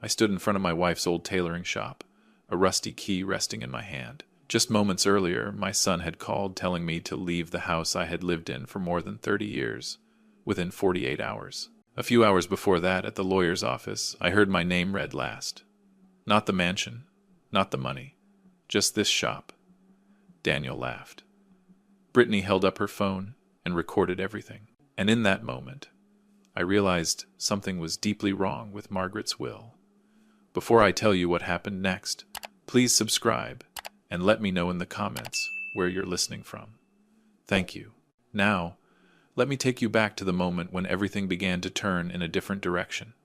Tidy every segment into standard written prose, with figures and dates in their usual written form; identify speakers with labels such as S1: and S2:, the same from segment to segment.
S1: I stood in front of my wife's old tailoring shop, a rusty key resting in my hand. Just moments earlier, my son had called telling me to leave the house I had lived in for more than 30 years, within 48 hours. A few hours before that, at the lawyer's office, I heard my name read last. Not the mansion, not the money, just this shop. Daniel laughed. Brittany held up her phone and recorded everything. And in that moment, I realized something was deeply wrong with Margaret's will. Before I tell you what happened next, please subscribe and let me know in the comments where you're listening from. Thank you. Now, let me take you back to the moment when everything began to turn in a different direction.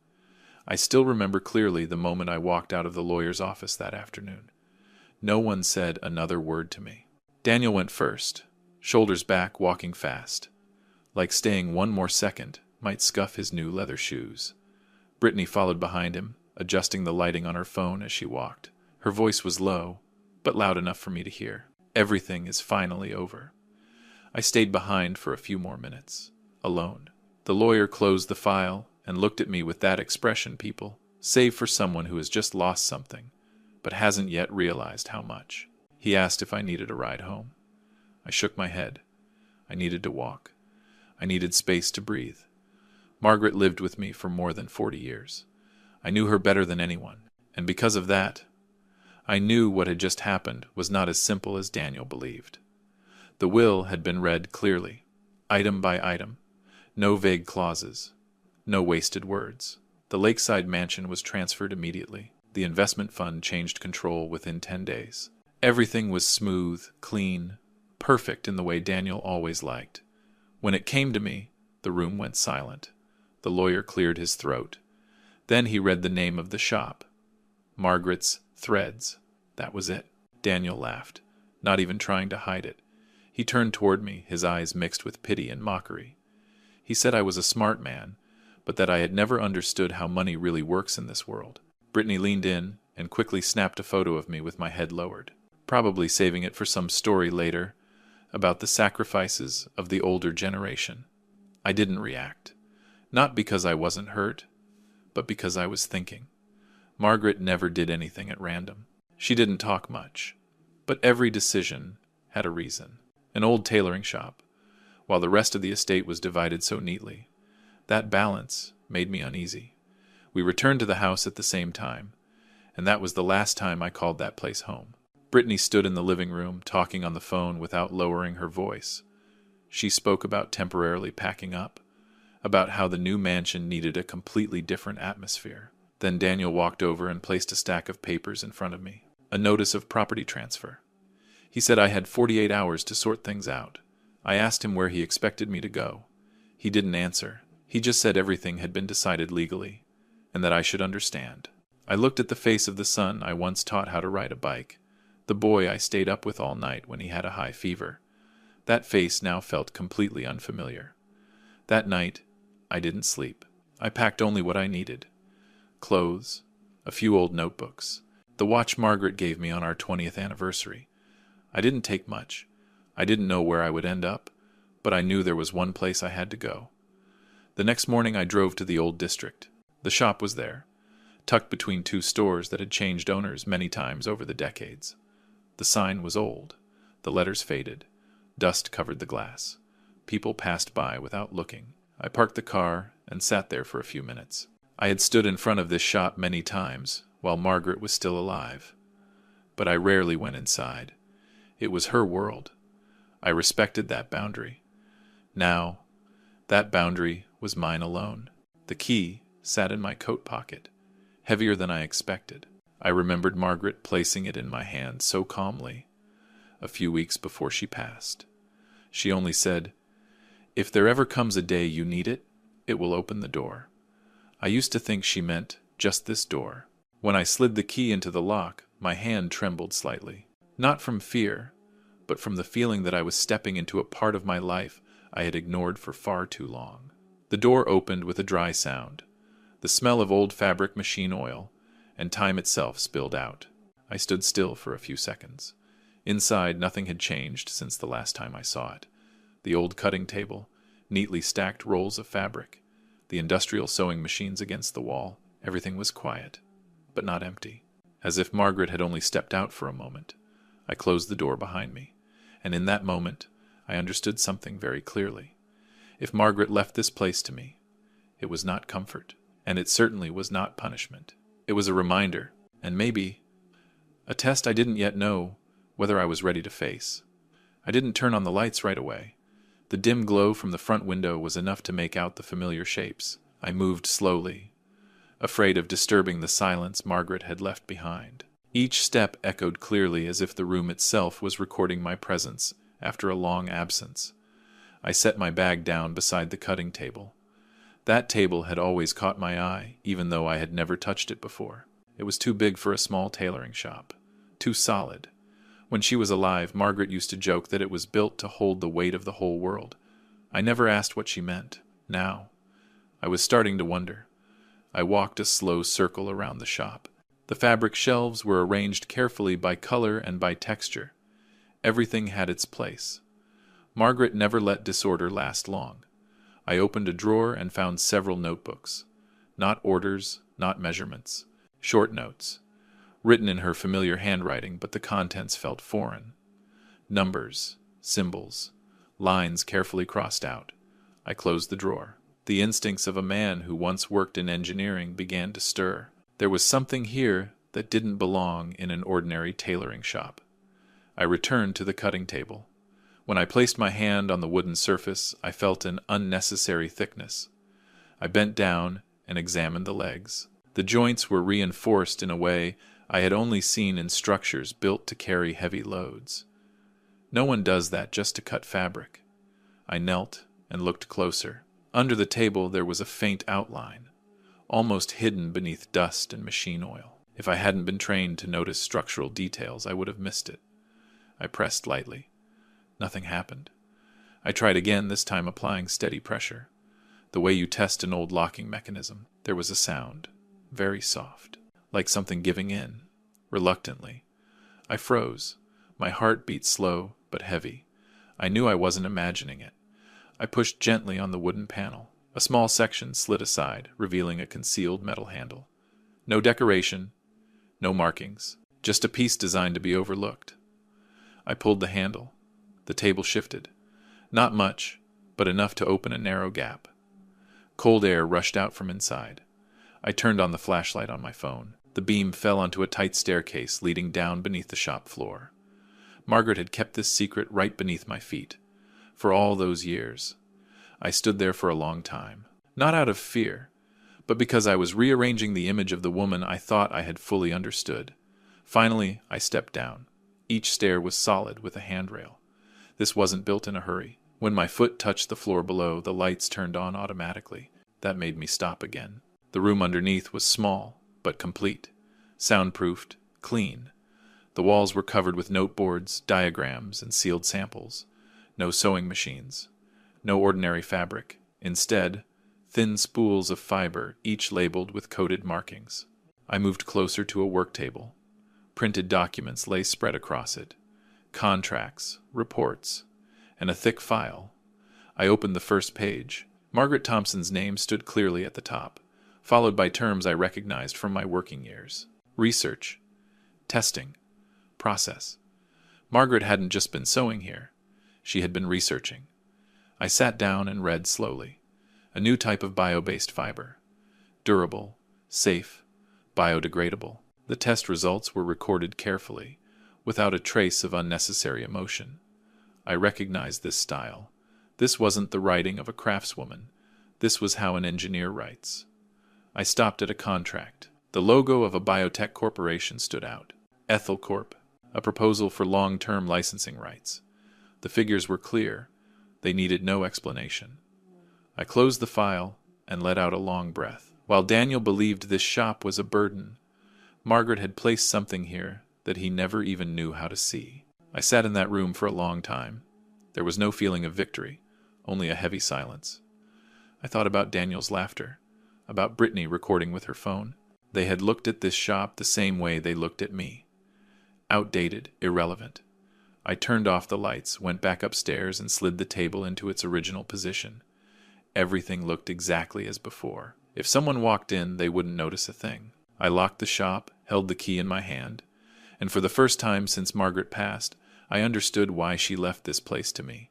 S1: I still remember clearly the moment I walked out of the lawyer's office that afternoon. No one said another word to me. Daniel went first, shoulders back, walking fast, like staying one more second might scuff his new leather shoes. Brittany followed behind him, adjusting the lighting on her phone as she walked. Her voice was low, but loud enough for me to hear. Everything is finally over. I stayed behind for a few more minutes, alone. The lawyer closed the file and looked at me with that expression, people, save for someone who has just lost something, but hasn't yet realized how much. He asked if I needed a ride home. I shook my head. I needed to walk. I needed space to breathe. Margaret lived with me for more than 40 years. I knew her better than anyone, and because of that, I knew what had just happened was not as simple as Daniel believed. The will had been read clearly, item by item, no vague clauses, no wasted words. The lakeside mansion was transferred immediately. The investment fund changed control within 10 days. Everything was smooth, clean, perfect in the way Daniel always liked. When it came to me, the room went silent. The lawyer cleared his throat. Then he read the name of the shop. Margaret's Threads. That was it. Daniel laughed, not even trying to hide it. He turned toward me, his eyes mixed with pity and mockery. He said I was a smart man, but that I had never understood how money really works in this world. Brittany leaned in and quickly snapped a photo of me with my head lowered, probably saving it for some story later about the sacrifices of the older generation. I didn't react, not because I wasn't hurt, but because I was thinking. Margaret never did anything at random. She didn't talk much, but every decision had a reason. An old tailoring shop, while the rest of the estate was divided so neatly. That balance made me uneasy. We returned to the house at the same time, and that was the last time I called that place home. Brittany stood in the living room, talking on the phone without lowering her voice. She spoke about temporarily packing up, about how the new mansion needed a completely different atmosphere. Then Daniel walked over and placed a stack of papers in front of me, a notice of property transfer. He said I had 48 hours to sort things out. I asked him where he expected me to go. He didn't answer. He just said everything had been decided legally, and that I should understand. I looked at the face of the son I once taught how to ride a bike, the boy I stayed up with all night when he had a high fever. That face now felt completely unfamiliar. That night, I didn't sleep. I packed only what I needed. Clothes, a few old notebooks, the watch Margaret gave me on our 20th anniversary. I didn't take much. I didn't know where I would end up, but I knew there was one place I had to go. The next morning I drove to the old district. The shop was there, tucked between two stores that had changed owners many times over the decades. The sign was old. The letters faded. Dust covered the glass. People passed by without looking. I parked the car and sat there for a few minutes. I had stood in front of this shop many times while Margaret was still alive, but I rarely went inside. It was her world. I respected that boundary. Now, that boundary was mine alone. The key sat in my coat pocket, heavier than I expected. I remembered Margaret placing it in my hand so calmly a few weeks before she passed. She only said, "If there ever comes a day you need it, it will open the door." I used to think she meant just this door. When I slid the key into the lock, my hand trembled slightly. Not from fear, but from the feeling that I was stepping into a part of my life I had ignored for far too long. The door opened with a dry sound. The smell of old fabric machine oil and time itself spilled out. I stood still for a few seconds. Inside, nothing had changed since the last time I saw it. The old cutting table, neatly stacked rolls of fabric, the industrial sewing machines against the wall, everything was quiet. but not empty. As if Margaret had only stepped out for a moment. I closed the door behind me, and in that moment I understood something very clearly. If Margaret left this place to me, it was not comfort, and it certainly was not punishment. It was a reminder, and maybe a test I didn't yet know whether I was ready to face. I didn't turn on the lights right away. The dim glow from the front window was enough to make out the familiar shapes. I moved slowly, afraid of disturbing the silence Margaret had left behind. Each step echoed clearly as if the room itself was recording my presence after a long absence. I set my bag down beside the cutting table. That table had always caught my eye, even though I had never touched it before. It was too big for a small tailoring shop. Too solid. When she was alive, Margaret used to joke that it was built to hold the weight of the whole world. I never asked what she meant. Now, I was starting to wonder. I walked a slow circle around the shop. The fabric shelves were arranged carefully by color and by texture. Everything had its place. Margaret never let disorder last long. I opened a drawer and found several notebooks. Not orders, not measurements. Short notes. Written in her familiar handwriting, but the contents felt foreign. Numbers, symbols, lines carefully crossed out. I closed the drawer. The instincts of a man who once worked in engineering began to stir. There was something here that didn't belong in an ordinary tailoring shop. I returned to the cutting table. When I placed my hand on the wooden surface, I felt an unnecessary thickness. I bent down and examined the legs. The joints were reinforced in a way I had only seen in structures built to carry heavy loads. No one does that just to cut fabric. I knelt and looked closer. Under the table there was a faint outline, almost hidden beneath dust and machine oil. If I hadn't been trained to notice structural details, I would have missed it. I pressed lightly. Nothing happened. I tried again, this time applying steady pressure. The way you test an old locking mechanism. There was a sound, very soft, like something giving in, reluctantly. I froze. My heart beat slow but heavy. I knew I wasn't imagining it. I pushed gently on the wooden panel. A small section slid aside, revealing a concealed metal handle. No decoration, no markings, just a piece designed to be overlooked. I pulled the handle. The table shifted. Not much, but enough to open a narrow gap. Cold air rushed out from inside. I turned on the flashlight on my phone. The beam fell onto a tight staircase leading down beneath the shop floor. Margaret had kept this secret right beneath my feet. For all those years. I stood there for a long time. Not out of fear, but because I was rearranging the image of the woman I thought I had fully understood. Finally, I stepped down. Each stair was solid with a handrail. This wasn't built in a hurry. When my foot touched the floor below, the lights turned on automatically. That made me stop again. The room underneath was small, but complete. Soundproofed, clean. The walls were covered with noteboards, diagrams, and sealed samples. No sewing machines. No ordinary fabric. Instead, thin spools of fiber, each labeled with coded markings. I moved closer to a work table. Printed documents lay spread across it. Contracts, reports, and a thick file. I opened the first page. Margaret Thompson's name stood clearly at the top, followed by terms I recognized from my working years. Research. Testing. Process. Margaret hadn't just been sewing here. She had been researching. I sat down and read slowly. A new type of bio-based fiber. Durable, safe, biodegradable. The test results were recorded carefully, without a trace of unnecessary emotion. I recognized this style. This wasn't the writing of a craftswoman. This was how an engineer writes. I stopped at a contract. The logo of a biotech corporation stood out. Ethel Corp. A proposal for long-term licensing rights. The figures were clear. They needed no explanation. I closed the file and let out a long breath. While Daniel believed this shop was a burden, Margaret had placed something here that he never even knew how to see. I sat in that room for a long time. There was no feeling of victory, only a heavy silence. I thought about Daniel's laughter, about Brittany recording with her phone. They had looked at this shop the same way they looked at me. Outdated, irrelevant. I turned off the lights, went back upstairs, and slid the table into its original position. Everything looked exactly as before. If someone walked in, they wouldn't notice a thing. I locked the shop, held the key in my hand, and for the first time since Margaret passed, I understood why she left this place to me.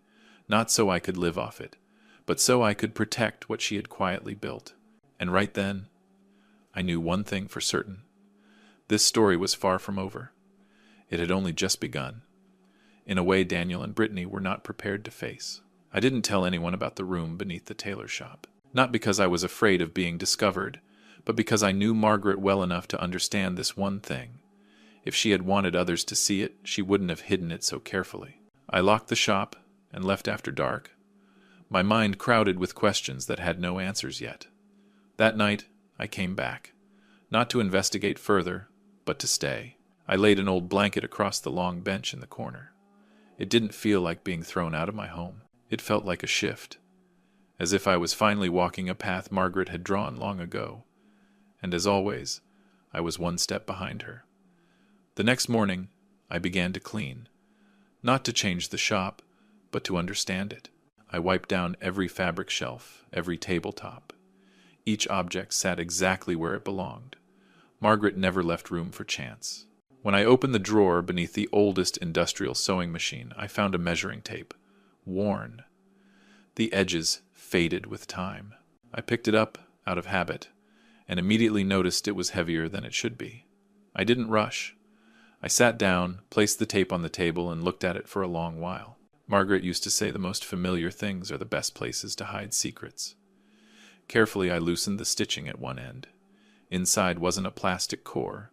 S1: Not so I could live off it, but so I could protect what she had quietly built. And right then, I knew one thing for certain. This story was far from over. It had only just begun, in a way Daniel and Brittany were not prepared to face. I didn't tell anyone about the room beneath the tailor shop. Not because I was afraid of being discovered, but because I knew Margaret well enough to understand this one thing. If she had wanted others to see it, she wouldn't have hidden it so carefully. I locked the shop and left after dark, my mind crowded with questions that had no answers yet. That night, I came back, not to investigate further, but to stay. I laid an old blanket across the long bench in the corner. It didn't feel like being thrown out of my home. It felt like a shift, as if I was finally walking a path Margaret had drawn long ago. And as always, I was one step behind her. The next morning, I began to clean, not to change the shop, but to understand it. I wiped down every fabric shelf, every tabletop. Each object sat exactly where it belonged. Margaret never left room for chance. When I opened the drawer beneath the oldest industrial sewing machine, I found a measuring tape, worn. The edges faded with time. I picked it up out of habit, and immediately noticed it was heavier than it should be. I didn't rush. I sat down, placed the tape on the table, and looked at it for a long while. Margaret used to say the most familiar things are the best places to hide secrets. Carefully, I loosened the stitching at one end. Inside wasn't a plastic core,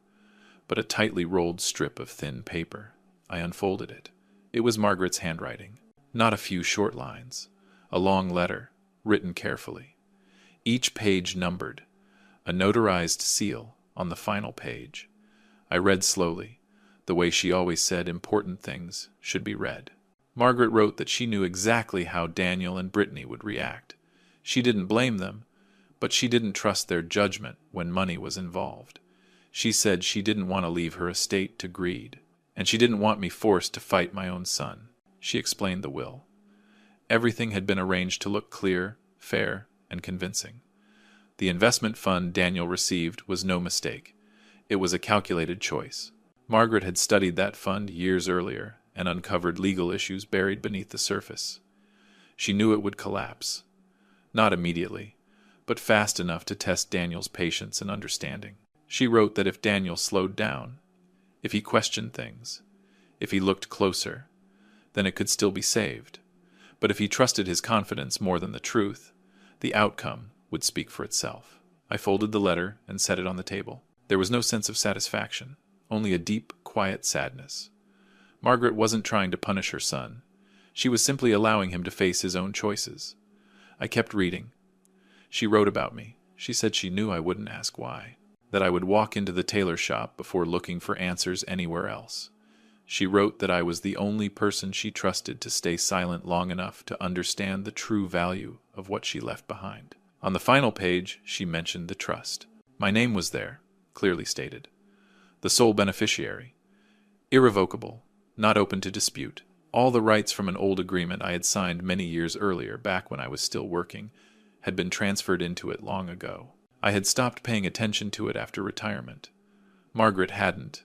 S1: but a tightly rolled strip of thin paper. I unfolded it. It was Margaret's handwriting. Not a few short lines. A long letter, written carefully. Each page numbered. A notarized seal on the final page. I read slowly, the way she always said important things should be read. Margaret wrote that she knew exactly how Daniel and Brittany would react. She didn't blame them, but she didn't trust their judgment when money was involved. She said she didn't want to leave her estate to greed, and she didn't want me forced to fight my own son. She explained the will. Everything had been arranged to look clear, fair, and convincing. The investment fund Daniel received was no mistake. It was a calculated choice. Margaret had studied that fund years earlier and uncovered legal issues buried beneath the surface. She knew it would collapse. Not immediately, but fast enough to test Daniel's patience and understanding. She wrote that if Daniel slowed down, if he questioned things, if he looked closer, then it could still be saved. But if he trusted his confidence more than the truth, the outcome would speak for itself. I folded the letter and set it on the table. There was no sense of satisfaction, only a deep, quiet sadness. Margaret wasn't trying to punish her son. She was simply allowing him to face his own choices. I kept reading. She wrote about me. She said she knew I wouldn't ask why, that I would walk into the tailor shop before looking for answers anywhere else. She wrote that I was the only person she trusted to stay silent long enough to understand the true value of what she left behind. On the final page, she mentioned the trust. My name was there, clearly stated. The sole beneficiary. Irrevocable, not open to dispute. All the rights from an old agreement I had signed many years earlier, back when I was still working, had been transferred into it long ago. I had stopped paying attention to it after retirement. Margaret hadn't.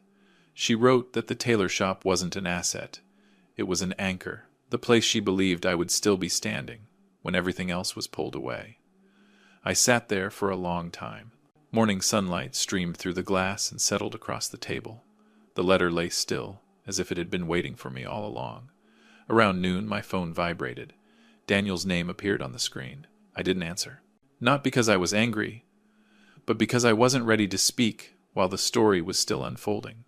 S1: She wrote that the tailor shop wasn't an asset. It was an anchor, the place she believed I would still be standing when everything else was pulled away. I sat there for a long time. Morning sunlight streamed through the glass and settled across the table. The letter lay still, as if it had been waiting for me all along. Around noon, my phone vibrated. Daniel's name appeared on the screen. I didn't answer. Not because I was angry, but because I wasn't ready to speak while the story was still unfolding.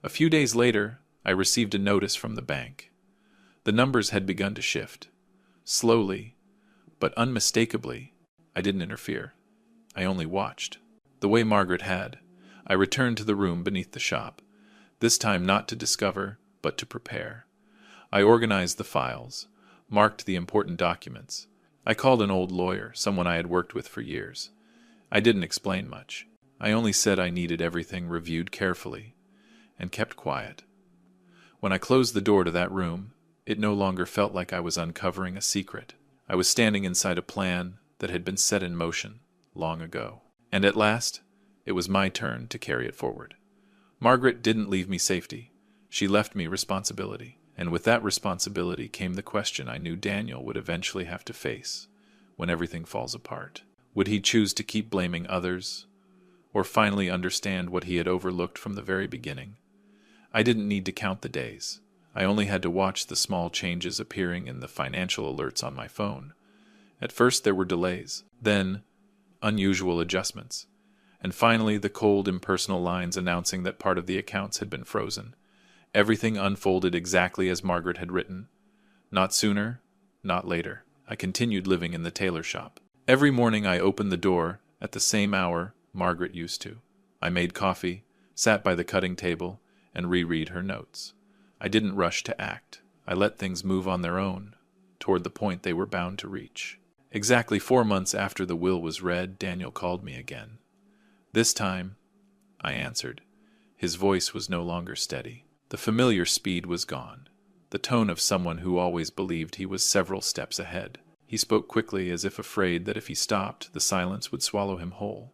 S1: A few days later, I received a notice from the bank. The numbers had begun to shift. Slowly, but unmistakably. I didn't interfere. I only watched. The way Margaret had, I returned to the room beneath the shop, this time not to discover, but to prepare. I organized the files, marked the important documents. I called an old lawyer, someone I had worked with for years. I didn't explain much. I only said I needed everything reviewed carefully, and kept quiet. When I closed the door to that room, it no longer felt like I was uncovering a secret. I was standing inside a plan that had been set in motion long ago. And at last, It was my turn to carry it forward. Margaret didn't leave me safety. She left me responsibility. And with that responsibility came the question I knew Daniel would eventually have to face when everything falls apart. Would he choose to keep blaming others, or finally understand what he had overlooked from the very beginning? I didn't need to count the days. I only had to watch the small changes appearing in the financial alerts on my phone. At first there were delays, then unusual adjustments, and finally the cold, impersonal lines announcing that part of the accounts had been frozen. Everything unfolded exactly as Margaret had written. Not sooner, not later. I continued living in the tailor shop. Every morning I opened the door at the same hour Margaret used to. I made coffee, sat by the cutting table, and reread her notes. I didn't rush to act. I let things move on their own, toward the point they were bound to reach. Exactly 4 months after the will was read, Daniel called me again. This time, I answered. His voice was no longer steady. The familiar speed was gone, the tone of someone who always believed he was several steps ahead. He spoke quickly, as if afraid that if he stopped, the silence would swallow him whole.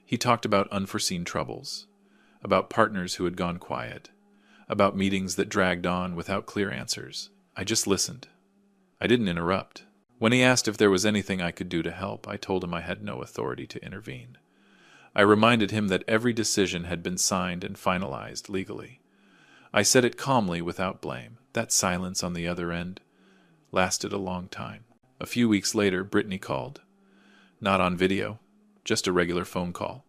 S1: He talked about unforeseen troubles, about partners who had gone quiet, about meetings that dragged on without clear answers. I just listened. I didn't interrupt. When he asked if there was anything I could do to help, I told him I had no authority to intervene. I reminded him that every decision had been signed and finalized legally. I said it calmly, without blame. That silence on the other end lasted a long time. A few weeks later, Brittany called. Not on video, just a regular phone call.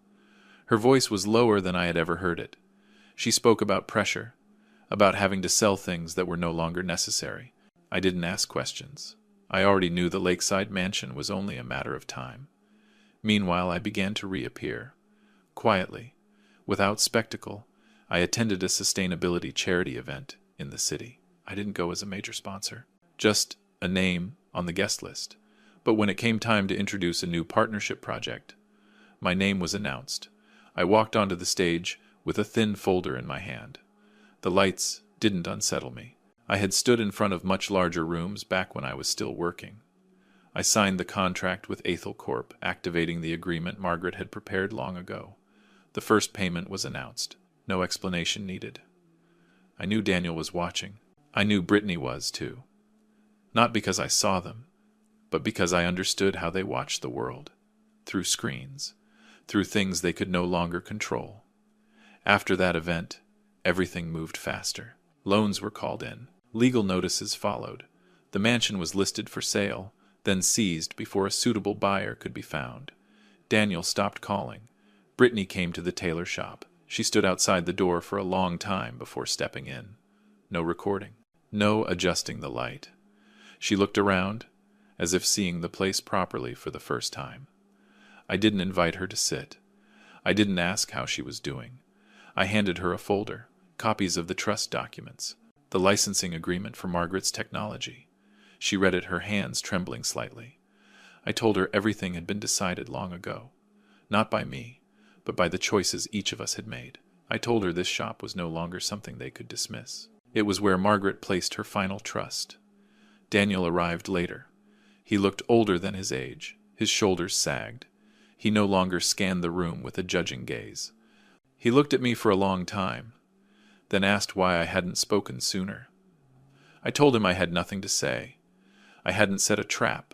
S1: Her voice was lower than I had ever heard it. She spoke about pressure, about having to sell things that were no longer necessary. I didn't ask questions. I already knew the lakeside mansion was only a matter of time. Meanwhile, I began to reappear. Quietly, without spectacle, I attended a sustainability charity event in the city. I didn't go as a major sponsor, just a name on the guest list. But when it came time to introduce a new partnership project, my name was announced. I walked onto the stage with a thin folder in my hand. The lights didn't unsettle me. I had stood in front of much larger rooms back when I was still working. I signed the contract with Ethel Corp, activating the agreement Margaret had prepared long ago. The first payment was announced. No explanation needed. I knew Daniel was watching. I knew Brittany was, too. Not because I saw them, but because I understood how they watched the world. Through screens. Through things they could no longer control. After that event, everything moved faster. Loans were called in. Legal notices followed. The mansion was listed for sale, then seized before a suitable buyer could be found. Daniel stopped calling. Brittany came to the tailor shop. She stood outside the door for a long time before stepping in. No recording. No adjusting the light. She looked around, as if seeing the place properly for the first time. I didn't invite her to sit. I didn't ask how she was doing. I handed her a folder, copies of the trust documents, the licensing agreement for Margaret's technology. She read it, her hands trembling slightly. I told her everything had been decided long ago, not by me, but by the choices each of us had made. I told her this shop was no longer something they could dismiss. It was where Margaret placed her final trust. Daniel arrived later. He looked older than his age. His shoulders sagged. He no longer scanned the room with a judging gaze. He looked at me for a long time, then asked why I hadn't spoken sooner. I told him I had nothing to say. I hadn't set a trap.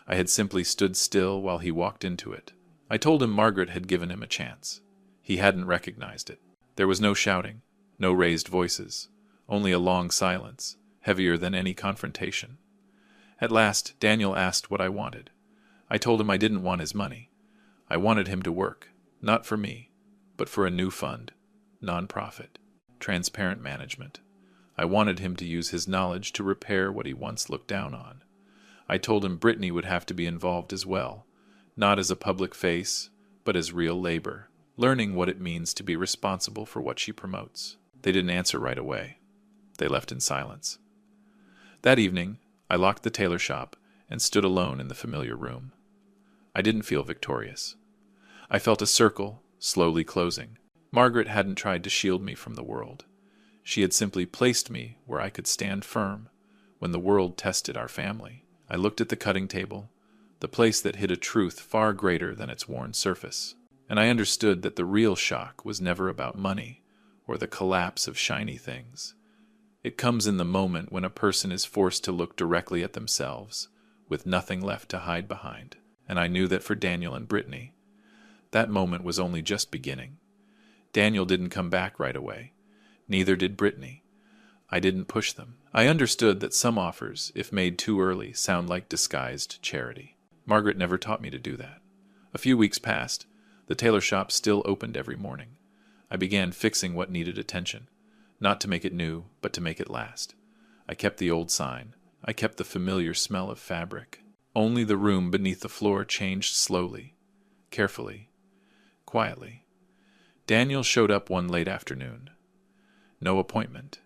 S1: I had simply stood still while he walked into it. I told him Margaret had given him a chance. He hadn't recognized it. There was no shouting, no raised voices, only a long silence, heavier than any confrontation. At last, Daniel asked what I wanted. I told him I didn't want his money. I wanted him to work, not for me, but for a new fund, non-profit, transparent management. I wanted him to use his knowledge to repair what he once looked down on. I told him Brittany would have to be involved as well, not as a public face, but as real labor, learning what it means to be responsible for what she promotes. They didn't answer right away. They left in silence. That evening, I locked the tailor shop and stood alone in the familiar room. I didn't feel victorious. I felt a circle slowly closing. Margaret hadn't tried to shield me from the world. She had simply placed me where I could stand firm when the world tested our family. I looked at the cutting table, the place that hid a truth far greater than its worn surface. And I understood that the real shock was never about money or the collapse of shiny things. It comes in the moment when a person is forced to look directly at themselves, with nothing left to hide behind. And I knew that for Daniel and Brittany, that moment was only just beginning. Daniel didn't come back right away. Neither did Brittany. I didn't push them. I understood that some offers, if made too early, sound like disguised charity. Margaret never taught me to do that. A few weeks passed. The tailor shop still opened every morning. I began fixing what needed attention, not to make it new, but to make it last. I kept the old sign. I kept the familiar smell of fabric. Only the room beneath the floor changed slowly, carefully, quietly. Daniel showed up one late afternoon. No appointment.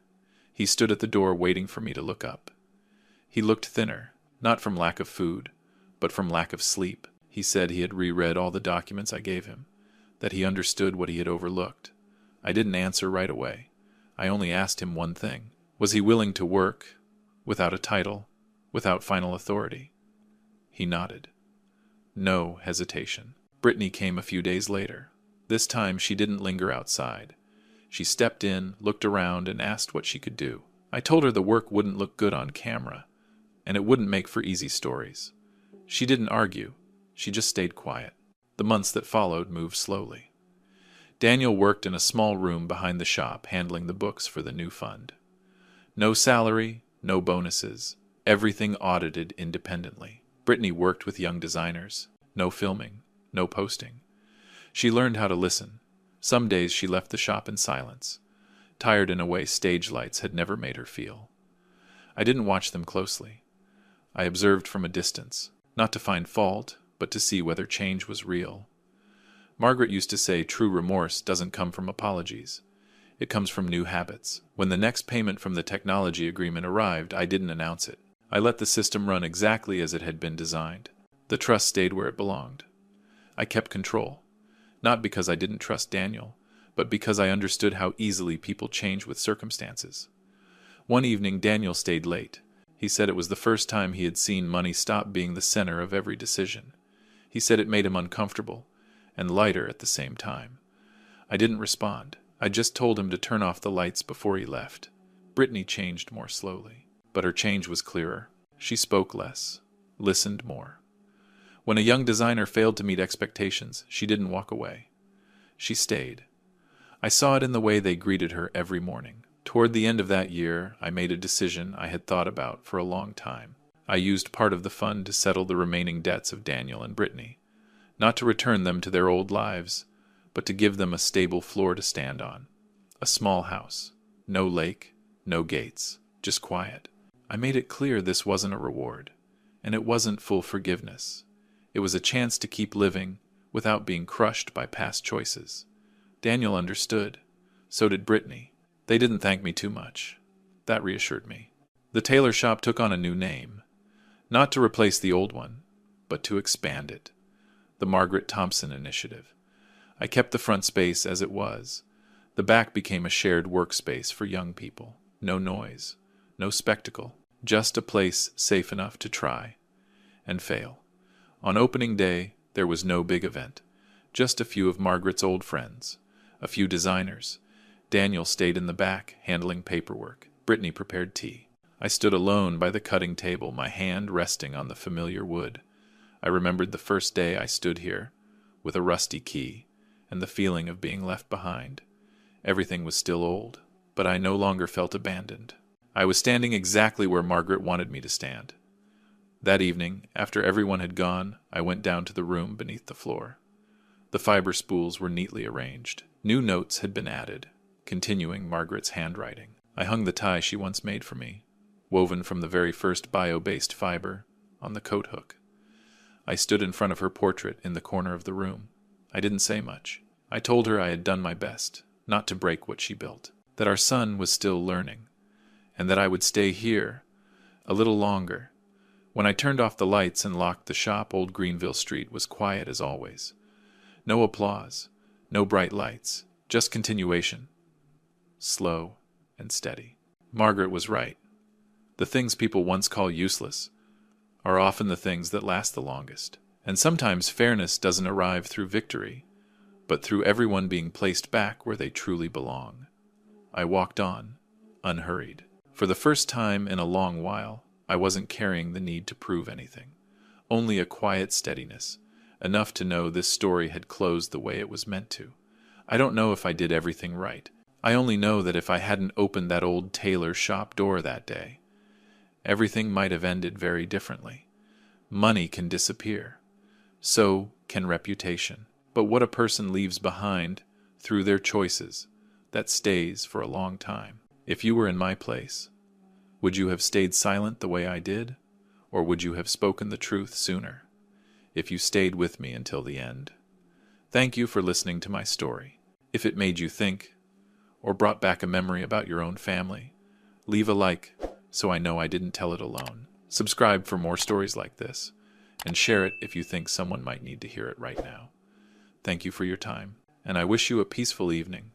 S1: He stood at the door waiting for me to look up. He looked thinner, not from lack of food, but from lack of sleep. He said he had reread all the documents I gave him, that he understood what he had overlooked. I didn't answer right away. I only asked him one thing. Was he willing to work, without a title, without final authority? He nodded. No hesitation. Brittany came a few days later. This time she didn't linger outside. She stepped in, looked around, and asked what she could do. I told her the work wouldn't look good on camera, and it wouldn't make for easy stories. She didn't argue. She just stayed quiet. The months that followed moved slowly. Daniel worked in a small room behind the shop, handling the books for the new fund. No salary, no bonuses, everything audited independently. Brittany worked with young designers. No filming, no posting. She learned how to listen. Some days she left the shop in silence, tired in a way stage lights had never made her feel. I didn't watch them closely. I observed from a distance, not to find fault, but to see whether change was real. Margaret used to say true remorse doesn't come from apologies. It comes from new habits. When the next payment from the technology agreement arrived, I didn't announce it. I let the system run exactly as it had been designed. The trust stayed where it belonged. I kept control, not because I didn't trust Daniel, but because I understood how easily people change with circumstances. One evening, Daniel stayed late. He said it was the first time he had seen money stop being the center of every decision. He said it made him uncomfortable and lighter at the same time. I didn't respond. I just told him to turn off the lights before he left. Brittany changed more slowly, but her change was clearer. She spoke less, listened more. When a young designer failed to meet expectations, she didn't walk away. She stayed. I saw it in the way they greeted her every morning. Toward the end of that year, I made a decision I had thought about for a long time. I used part of the fund to settle the remaining debts of Daniel and Brittany, not to return them to their old lives, but to give them a stable floor to stand on. A small house. No lake, no gates, just quiet. I made it clear this wasn't a reward, and it wasn't full forgiveness. It was a chance to keep living without being crushed by past choices. Daniel understood. So did Brittany. They didn't thank me too much. That reassured me. The tailor shop took on a new name, not to replace the old one, but to expand it. The Margaret Thompson Initiative. I kept the front space as it was. The back became a shared workspace for young people. No noise, no spectacle, just a place safe enough to try and fail. On opening day, there was no big event, just a few of Margaret's old friends, a few designers. Daniel stayed in the back, handling paperwork. Brittany prepared tea. I stood alone by the cutting table, my hand resting on the familiar wood. I remembered the first day I stood here, with a rusty key, and the feeling of being left behind. Everything was still old, but I no longer felt abandoned. I was standing exactly where Margaret wanted me to stand. That evening, after everyone had gone, I went down to the room beneath the floor. The fiber spools were neatly arranged. New notes had been added, continuing Margaret's handwriting. I hung the tie she once made for me, woven from the very first bio-based fiber, on the coat hook. I stood in front of her portrait in the corner of the room. I didn't say much. I told her I had done my best, not to break what she built, that our son was still learning, and that I would stay here a little longer. When I turned off the lights and locked the shop, Old Greenville Street was quiet as always. No applause, no bright lights, just continuation, slow and steady. Margaret was right. The things people once call useless are often the things that last the longest. And sometimes fairness doesn't arrive through victory, but through everyone being placed back where they truly belong. I walked on, unhurried. For the first time in a long while, I wasn't carrying the need to prove anything. Only a quiet steadiness, enough to know this story had closed the way it was meant to. I don't know if I did everything right. I only know that if I hadn't opened that old Tailor shop door that day, everything might have ended very differently. Money can disappear. So can reputation. But what a person leaves behind through their choices, that stays for a long time. If you were in my place, would you have stayed silent the way I did? Or would you have spoken the truth sooner? If you stayed with me until the end. Thank you for listening to my story. If it made you think, or brought back a memory about your own family, leave a like so I know I didn't tell it alone. Subscribe for more stories like this, and share it if you think someone might need to hear it right now. Thank you for your time, and I wish you a peaceful evening.